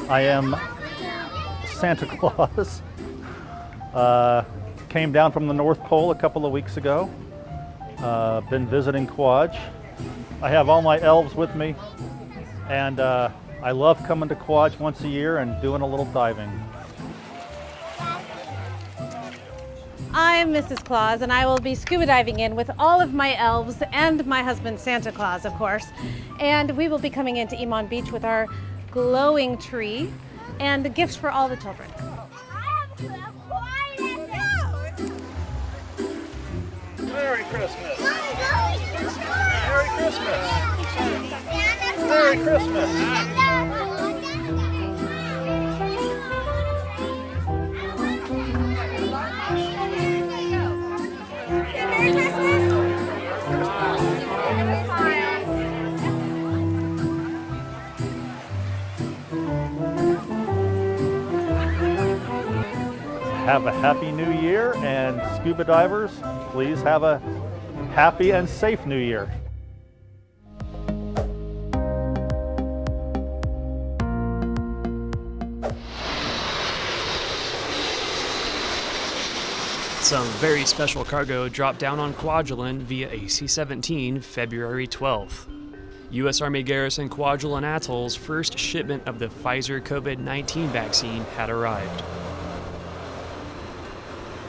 I am Santa Claus. Came down from the North Pole a couple of weeks ago. Been visiting Kwaj. I have all my elves with me, and I love coming to Kwaj once a year and doing a little diving. I'm Mrs. Claus, and I will be scuba diving in with all of my elves and my husband Santa Claus, of course. And we will be coming into Iman Beach with our glowing tree and gifts for all the children. Merry Christmas! Merry Christmas! Merry Christmas! Have a happy new year, and scuba divers, please have a happy and safe new year. Some very special cargo dropped down on Kwajalein via a C-17 February 12th. U.S. Army Garrison Kwajalein Atoll's first shipment of the Pfizer COVID-19 vaccine had arrived.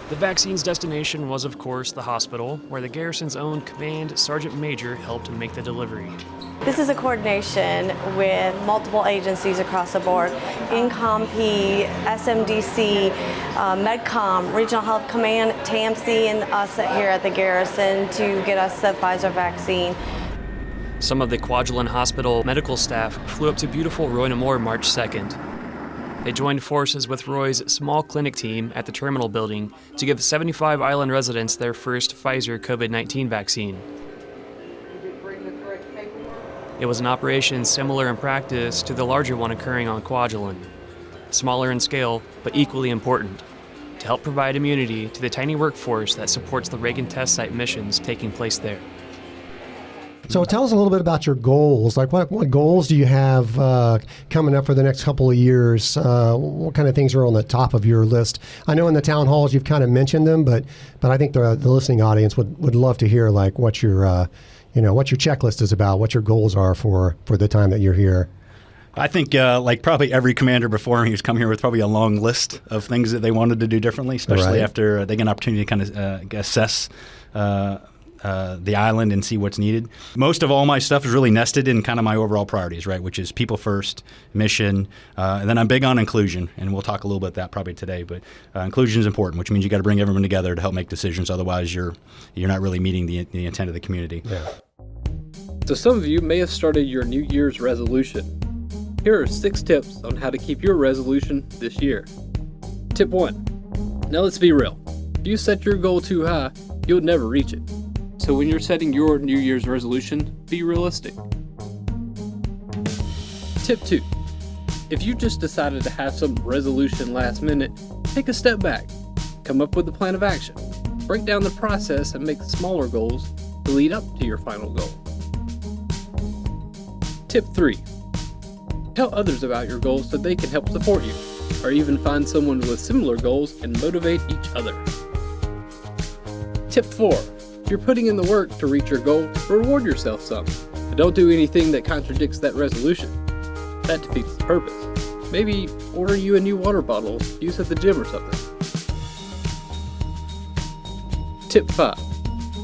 The vaccine's destination was, of course, the hospital, where the garrison's own Command Sergeant Major helped make the delivery. This is a coordination with multiple agencies across the board: INCOMP, SMDC, MedCom, Regional Health Command, TAMC, and us here at the garrison to get us the Pfizer vaccine. Some of the Kwajalein Hospital medical staff flew up to beautiful Roy Namor March 2nd. They joined forces with Roy's small clinic team at the terminal building to give 75 island residents their first Pfizer COVID-19 vaccine. It was an operation similar in practice to the larger one occurring on Kwajalein. Smaller in scale, but equally important, to help provide immunity to the tiny workforce that supports the Reagan test site missions taking place there. So tell us a little bit about your goals. Like what goals do you have coming up for the next couple of years? What kind of things are on the top of your list? I know in the town halls you've kind of mentioned them, but I think the listening audience would love to hear like what your what your checklist is about, what your goals are for the time that you're here. I think like probably every commander before me who's come here with probably a long list of things that they wanted to do differently, especially after they get an opportunity to kind of assess the island and see what's needed. Most of all my stuff is really nested in kind of my overall priorities, right, which is people first, mission, and then I'm big on inclusion, and we'll talk a little bit about that probably today, but inclusion is important, which means you got to bring everyone together to help make decisions, otherwise you're not really meeting the intent of the community. Yeah. So some of you may have started your New Year's resolution. Here are 6 tips on how to keep your resolution this year. Tip 1. Now let's be real. If you set your goal too high, you'll never reach it. So when you're setting your New Year's resolution, be realistic. Tip 2. If you just decided to have some resolution last minute, take a step back. Come up with a plan of action. Break down the process and make smaller goals to lead up to your final goal. Tip 3. Tell others about your goals so they can help support you, or even find someone with similar goals and motivate each other. Tip 4. If you're putting in the work to reach your goal, reward yourself some, but don't do anything that contradicts that resolution. That defeats the purpose. Maybe order you a new water bottle to use at the gym or something. Tip 5.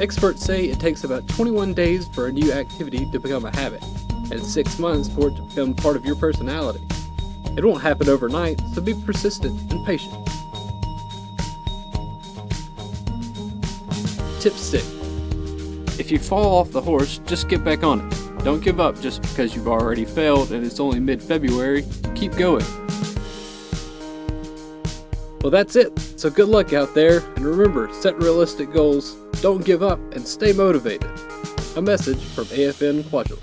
Experts say it takes about 21 days for a new activity to become a habit, and 6 months for it to become part of your personality. It won't happen overnight, so be persistent and patient. Tip 6. If you fall off the horse, just get back on it. Don't give up just because you've already failed and it's only mid-February. Keep going. Well, that's it. So good luck out there, and remember, set realistic goals, don't give up, and stay motivated. A message from AFN Kwajalein.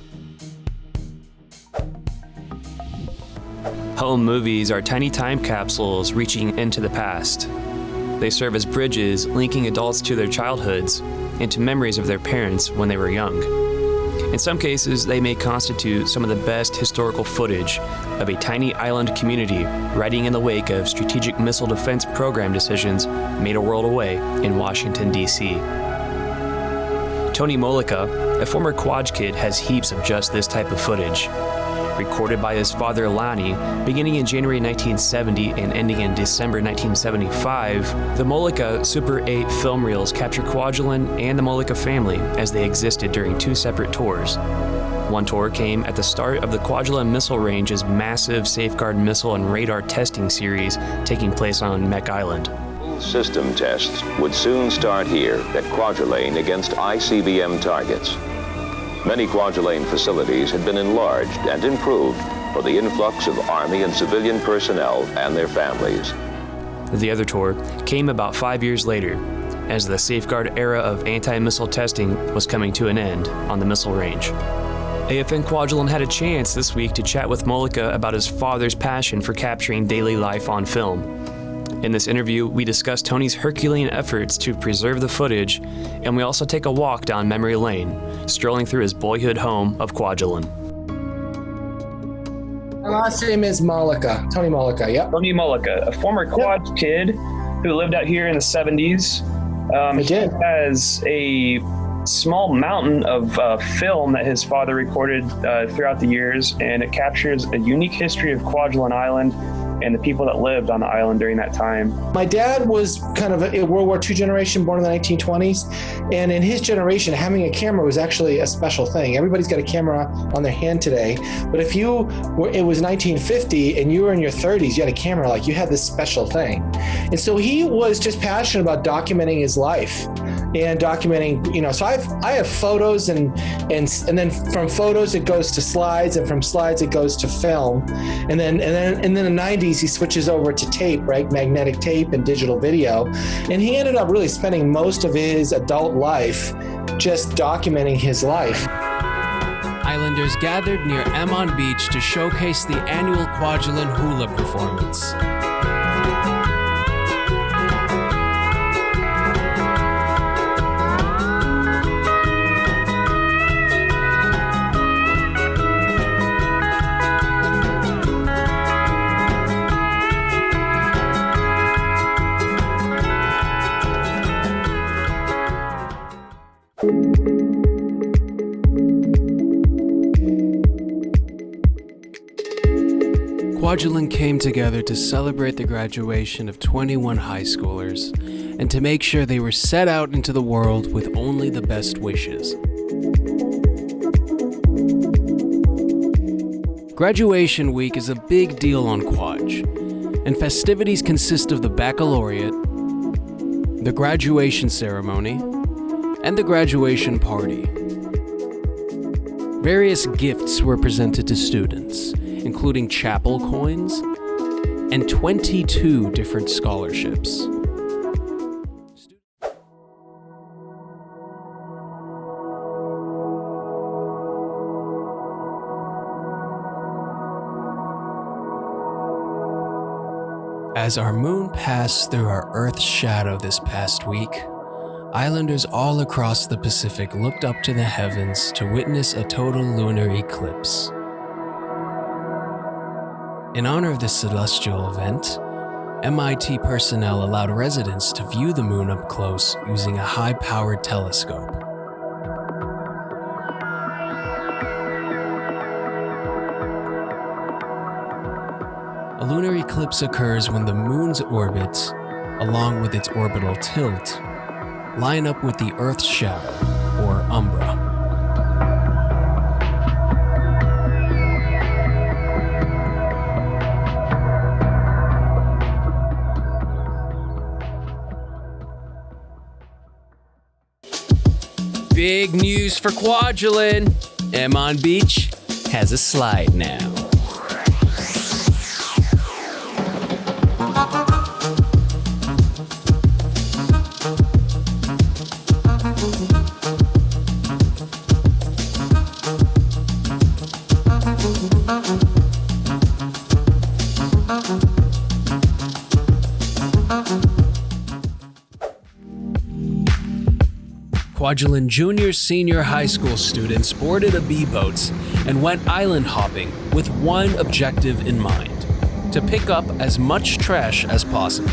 Home movies are tiny time capsules reaching into the past. They serve as bridges linking adults to their childhoods and to memories of their parents when they were young. In some cases, they may constitute some of the best historical footage of a tiny island community riding in the wake of strategic missile defense program decisions made a world away in Washington, D.C. Tony Mollica, a former Kwaj kid, has heaps of just this type of footage. Recorded by his father Lonnie, beginning in January 1970 and ending in December 1975, the Mollica Super 8 film reels capture Kwajalein and the Mollica family as they existed during two separate tours. One tour came at the start of the Kwajalein Missile Range's massive Safeguard missile and radar testing series taking place on Mek Island. System tests would soon start here at Kwajalein against ICBM targets. Many Kwajalein facilities had been enlarged and improved for the influx of Army and civilian personnel and their families. The other tour came about 5 years later, as the Safeguard era of anti-missile testing was coming to an end on the missile range. AFN Kwajalein had a chance this week to chat with Mollica about his father's passion for capturing daily life on film. In this interview, we discuss Tony's Herculean efforts to preserve the footage, and we also take a walk down memory lane, strolling through his boyhood home of Kwajalein. My last name is Mollica, Tony Mollica, yep. Tony Mollica, a former Kwaj kid who lived out here in the 70s. I did. He has a small mountain of film that his father recorded throughout the years, and it captures a unique history of Kwajalein Island and the people that lived on the island during that time. My dad was kind of a World War II generation, born in the 1920s. And in his generation, having a camera was actually a special thing. Everybody's got a camera on their hand today. But if it was 1950 and you were in your 30s, you had a camera, like you had this special thing. And so he was just passionate about documenting his life and documenting, so I have photos and then from photos it goes to slides, and from slides it goes to film. And then in the 90s, he switches over to tape, right? Magnetic tape and digital video. And he ended up really spending most of his adult life just documenting his life. Islanders gathered near Emon Beach to showcase the annual Kwajalein hula performance. Kwajalein came together to celebrate the graduation of 21 high schoolers and to make sure they were set out into the world with only the best wishes. Graduation week is a big deal on Kwaj, and festivities consist of the baccalaureate, the graduation ceremony, and the graduation party. Various gifts were presented to students, including chapel coins and 22 different scholarships. As our moon passed through our Earth's shadow this past week, islanders all across the Pacific looked up to the heavens to witness a total lunar eclipse. In honor of this celestial event, MIT personnel allowed residents to view the moon up close using a high-powered telescope. A lunar eclipse occurs when the moon's orbit, along with its orbital tilt, line up with the Earth's shadow, or umbra. Big news for Kwajalein. Emon Beach has a slide now. Kwajalein junior senior high school students boarded a B-boat and went island hopping with one objective in mind: to pick up as much trash as possible.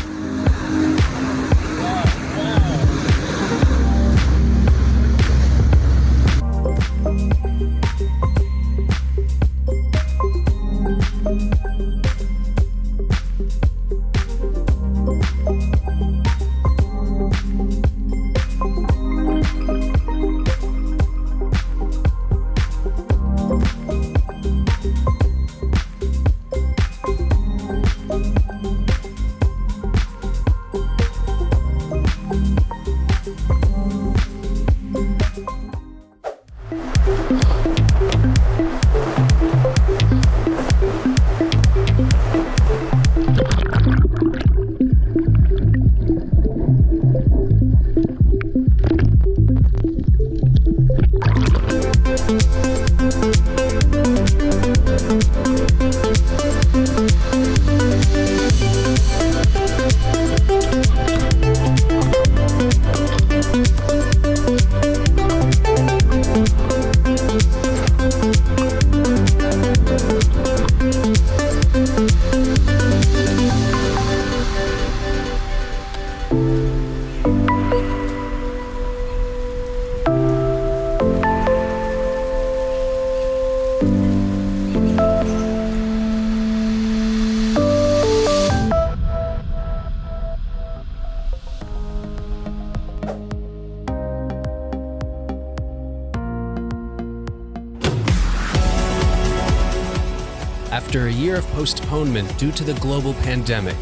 After a year of postponement due to the global pandemic,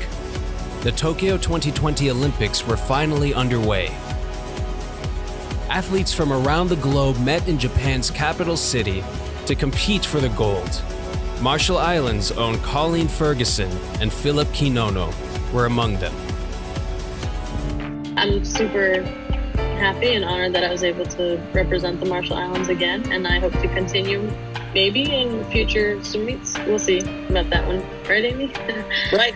the Tokyo 2020 Olympics were finally underway. Athletes from around the globe met in Japan's capital city to compete for the gold. Marshall Islands' own Colleen Ferguson and Philip Kinono were among them. I'm super happy and honored that I was able to represent the Marshall Islands again, and I hope to continue maybe in future swim meets. We'll see about that one. Right, Amy? Right.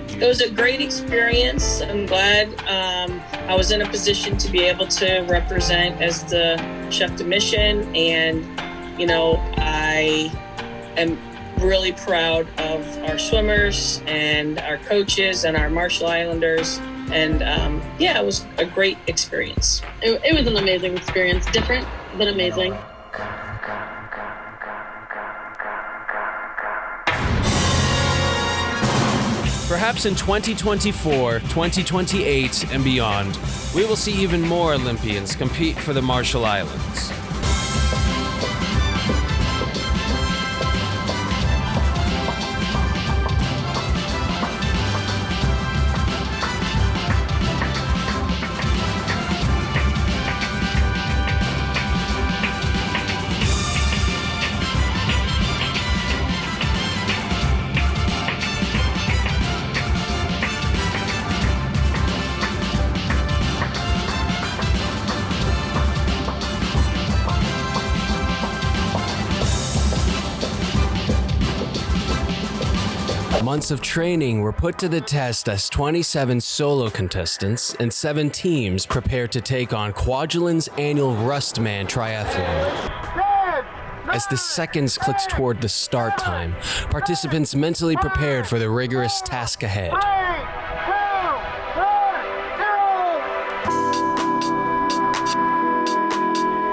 It was a great experience. I'm glad I was in a position to be able to represent as the chef de mission, and I am really proud of our swimmers and our coaches and our Marshall Islanders. And it was a great experience. It was an amazing experience. Different, but amazing. Perhaps in 2024, 2028, and beyond, we will see even more Olympians compete for the Marshall Islands. Months of training were put to the test as 27 solo contestants and 7 teams prepared to take on Kwajalein's annual Rustman triathlon. As the seconds clicked toward the start time, participants mentally prepared for the rigorous task ahead.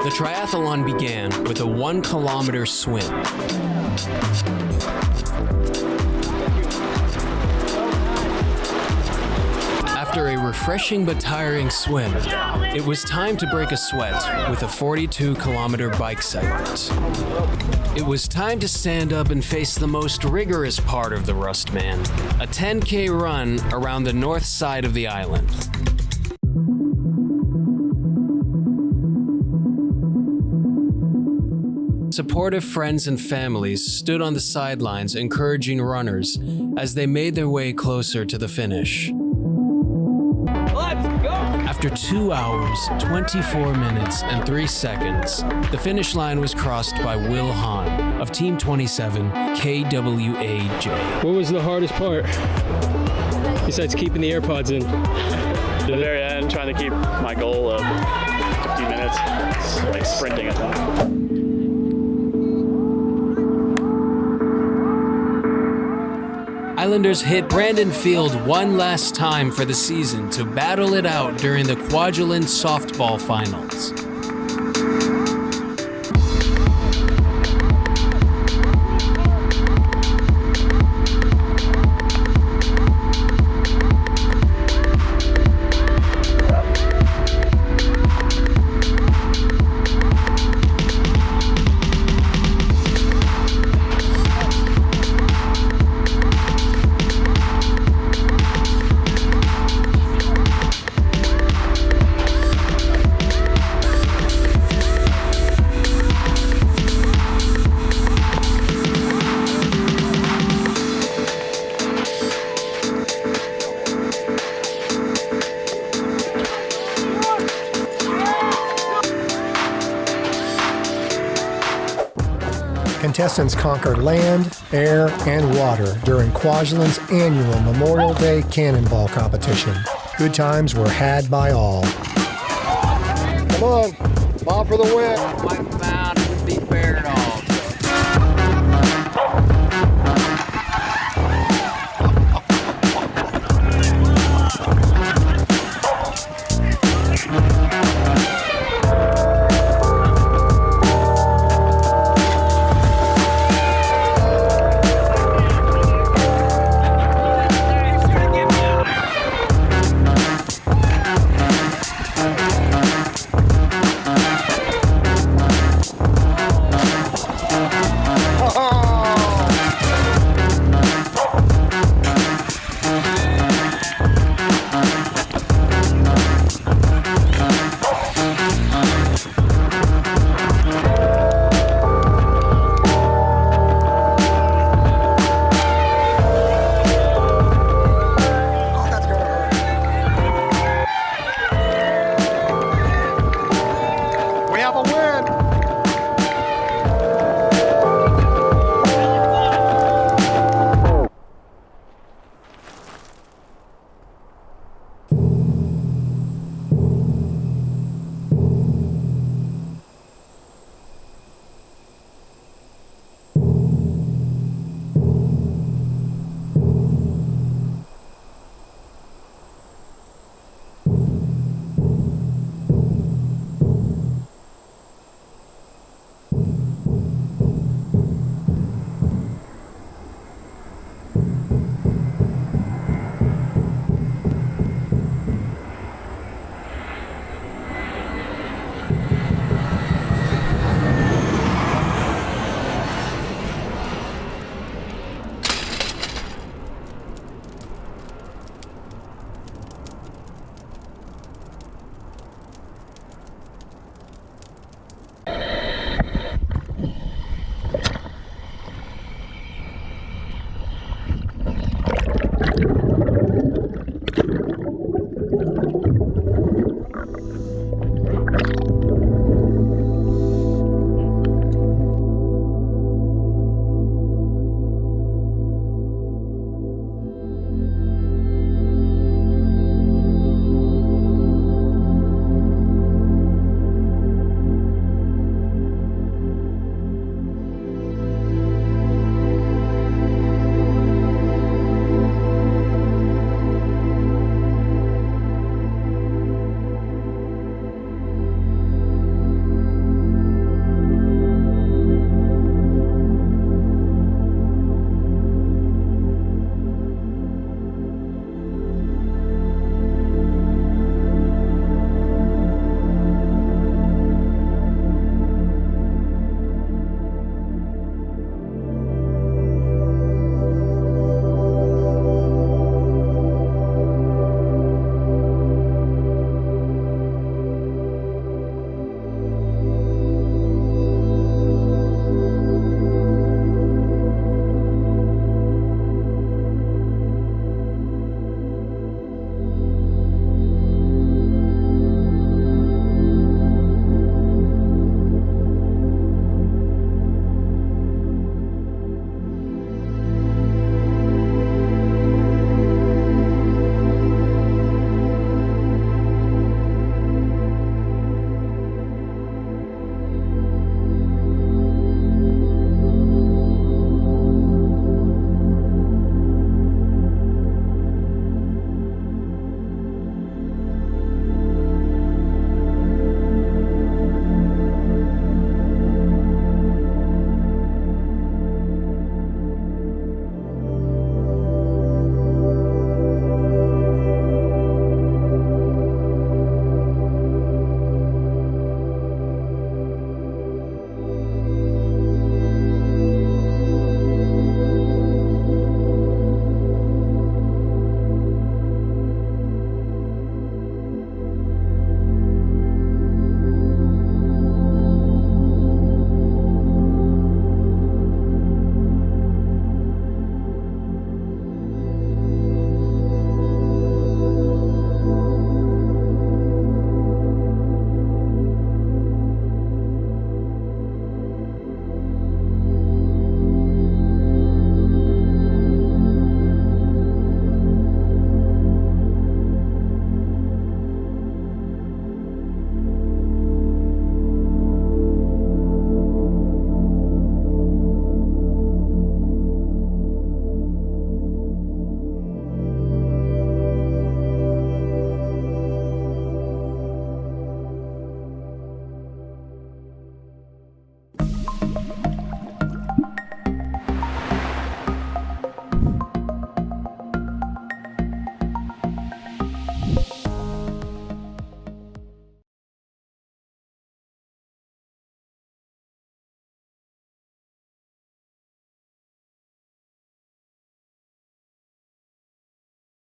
The triathlon began with a 1-kilometer swim. After a refreshing but tiring swim, it was time to break a sweat with a 42-kilometer bike segment. It was time to stand up and face the most rigorous part of the Rustman, a 10K run around the north side of the island. Supportive friends and families stood on the sidelines encouraging runners as they made their way closer to the finish. After 2 hours, 24 minutes, and 3 seconds, the finish line was crossed by Will Hahn of Team 27 KWAJ. What was the hardest part, besides keeping the AirPods in? The very end, trying to keep my goal of 50 minutes. It's like sprinting at them. Islanders hit Brandon Field one last time for the season to battle it out during the Kwajalein softball finals. Contestants conquered land, air, and water during Kwajalein's annual Memorial Day Cannonball competition. Good times were had by all. Come on, ball for the win.